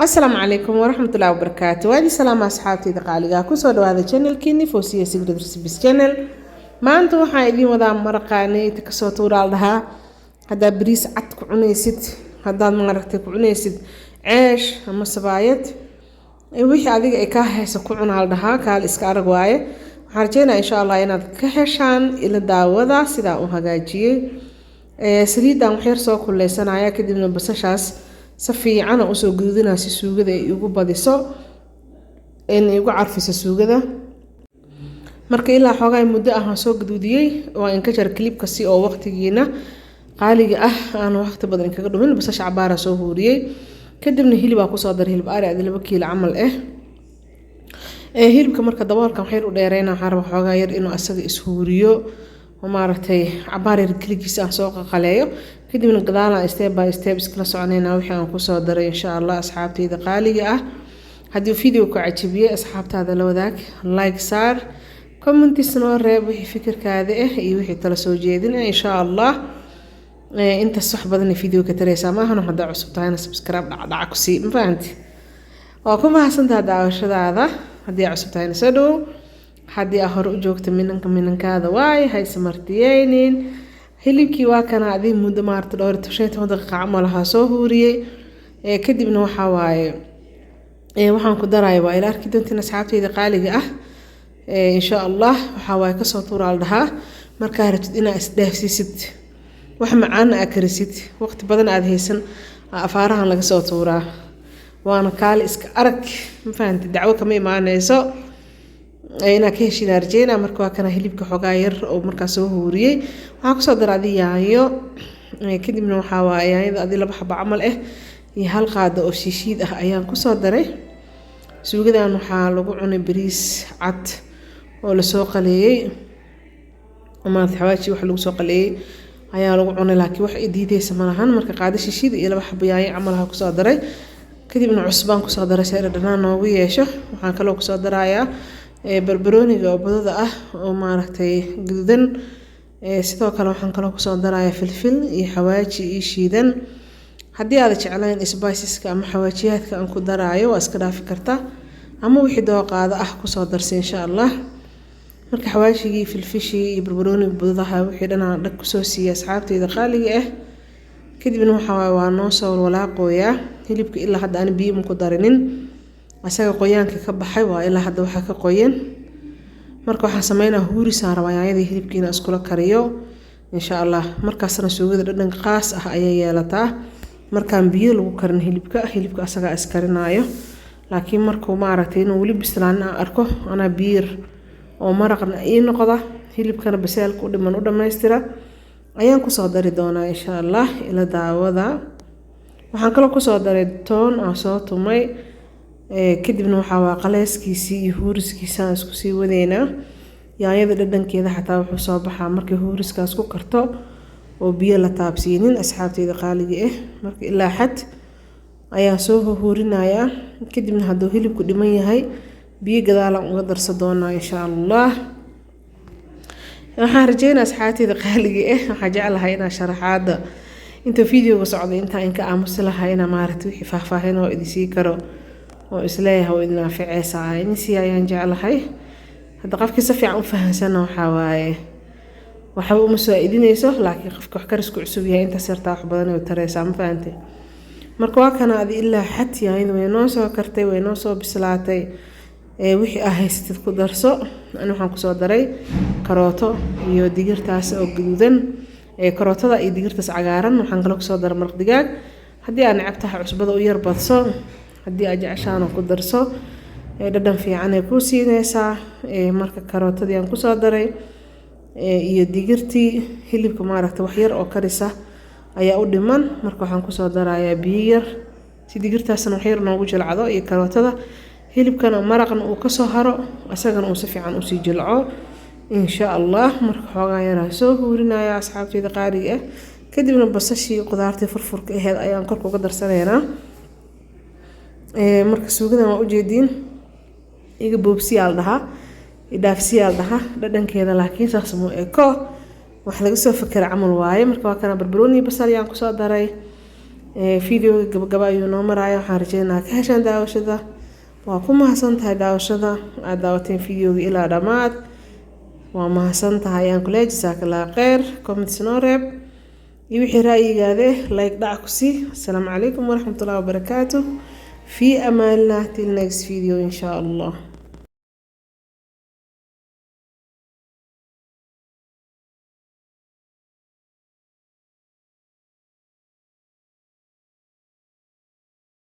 السلام عليكم ورحمة الله وبركاته. وادي سلام أصحابتي دقالقا كسو دوادا channel كيني فوسية سيكريت ريسيبيز channel. ما أنتو waxaa idin wadaa maraqaaneyta kasoo tuuraal dhahaa haddaad bariis cad ku cunaysid haddaad maaragtay ku cunaysid ceesh ama sabaayad wixii adiga ay ka hayso ku cunaal dhahaa kaal iska arag waaye waxaan rajeynayaa insha Allah inaad ka heshaan ila daawada sidaa u hagaajiyay saliidan wax yar soo kuleysanaya kadibna basashaas si fiican u soo gududinaa si suugada ay ugu badiso in ay ugu carfiso suugada marka ilaa xogaa muddo ah soo gududiyay waa in ka jar clipka si oo waqtigiina qaaliga ah aan waqti badan kaga dhumin basasha cabaara soo huuriyay kadibna hilib ku soo dar hilib ari 2 kiilo camal hilibka marka daboolkan waxay u dheereynaa waxaan rabaa xogaa yar inuu asaga is huuriyo ومارتي عبارة كليكيس أن سوق قليو كده من قدانا step by step إسكلا سعنينا وحي أن كسر دري إن شاء الله أصحابتي إذا قالي هدي فيديو كعجبية أصحابتي هذا لو ذاك لايك صار كومنتي سنور ريب وحي فكر كذا وحي تلسو جيدين إن شاء الله أنت الصحبة ذني فيديو كتريسا ما هنو هدا عصبتها أنا سبسكرايب دعكسي مفهمتي وكم حسنت هذا وشذا هذا هدي عصبتها أنا سدو haddii aad hore u joogto minankaada waay hay samartiyeynin hilibkii waa kana adii muddo maarta dhowr 15 daqiiqo camal aha soo huuriyay kadibna waxa waaye waxaan ku daray waa ila arki doontiin asxaabtayda qaaliga ah insha Allah waxa waaye ka soo tuuraal dhahaa marka rabtid inaad isdhaafsiisid wax macaan aad karisid waqti badan aad haysan afaarahan laga soo tuuraa waana kaal iska arag ma fahanti dacwo kama imaanayso ayna ka heshin arjeena marka waa kana hilibka xogaa yar oo markaa soo huuriyay waxaan ku soo daray yaayo kadibna waxa waaye yaayada adii laba xabo camal iyo hal qaado oo shiishiid ah ayaan ku soo daray suugadan waxa lagu cunay bariis cad oo la soo qaleeyay ama xawaaji wax lagu soo qaleeyay ayaa lagu cunay laakiin wax ay diidaysa malahan marka qaado shiishiid iyo laba xabo yaayo camal ah ku soo daray kadibna cusbaan ku soo daray si ay dhanaan noogu yeesho waxaan kaloo ku soo darayaa barbarooniga oo badada ah oo maaragtay gududan sidoo kale waxaan kaloo ku soo darayaa filfil iyo xawaaji iyo shiidan haddii aad jeclaan spiceska ama xawaajiyaadka aan ku daraayo waa iska dhaafi kartaa ama wixii dooqaada ah ku soo darsi insha Allah marka xawaashigii filfishii iyo barbarooniga badada wixii dhanaa dhag ku soo siiyay asxaabtayda qaaliga ah kadibna waxa waa noo soo walaaqooyaa hilibka ilaa hadda aan biyo ku darinin asaga qoyaanka ka baxay waa ilaa hadda waxa ka qoyan marka waxaan sameeynaa huuri saarawaayada hilibkiina iskula kariyo insha Allah markaasna suugada dhadhan qaas ah ayay yeelataa markaan biyo lagu karin hilibka asaga iskarinayo laakiin markuu maaragtay inuu wali bislaan arko ana biir oo maraqna ii noqda hilibkana basaalka u dhiman u dhameystira ayaan ku soo dari doonaa insha Allah ila daawada waxaan kale ku soo daray toon aan soo tumay kadibna waxa waa qaleyskiisii iyo huuriskiisa isku sii wadeena yaayada dhadhankeeda xataa wuxuu soo baxaa markay huuriskaas ku karto oo biyo la taabsiinin asxaabtayda qaaliga ah marka ilaa xad ayaa soo huurinayaa kadibna hadduu hilibku dhiman yahay biyo gadaalan uga darsan doonaa insha Allah waxaan rajeynayaa asxaabtayda qaaliga ah waxaan jeclahay inaan sharaxaada inta fiidiyoga socday inta in ka aamusi lahaa inaan maaragtay wixii faahfaahin oo idin sii karo oo isleeyahay oo idin anfacaysa insi ayaan jeclahay hadda qofkii si fiican u fahansana waxa waaye waxa uu ma soo idinayso laakiin qofka wax karisku cusub yahay inta sirta wax badan oo taraysa ma fahantay marka waa kana adi ilaa xad yaayada way noo soo kartay way noo soo bislaatay wixii ahaysatid ku darso aan waxaan ku soo daray karooto iyo digirtaas oo gududan karootada iyo digirtaas cagaaran waxaan kala ku soo daray maraq digaag haddii aan cabtaha cusbada u yar badso haddii aad jeceshaan ku darso dhadhan fiican ay ku siinaysaa marka karootadii aan ku soo daray iyo digirtii hilibka maaragtay wax yar oo karisa ayaa u dhiman marka waxaan ku soo darayaa biyo yar si digirtaasna wax yar noogu jilcado iyo karootada hilibkana maraqna uu ka soo haro asagana uu si fiican u sii jilco insha Allah marka xoogaa yar soo huurinaya asxaabtayda qaaliga ah kadibna basashii qudaartii furfurka ahayd ayaan kor uga darsanaynaa marka suugadan waa u jeedin iga boobsiyaal dhaha idaafsiyaal dhaha dhadhankeeda laakiin saas muu eko wax laga soo fakar camal waaye marka waa kana barbarooni basal yaan ku soo daray فيديو gabagaba ayuu noo maraya waxaan rajeynayaa ka heshaan daawashada waa ku mahadsantahay daawashada aad daawateen videoga ilaa dhamaad waa mahadsantahay ayaan ku leeyahay jazakallahu khayr comments noo reeb iyo wixii ra'yigaada like dhac ku sii assalaamu calaykum waraxmatullaahi wabarakaatuh في أمان الله till next video إن شاء الله.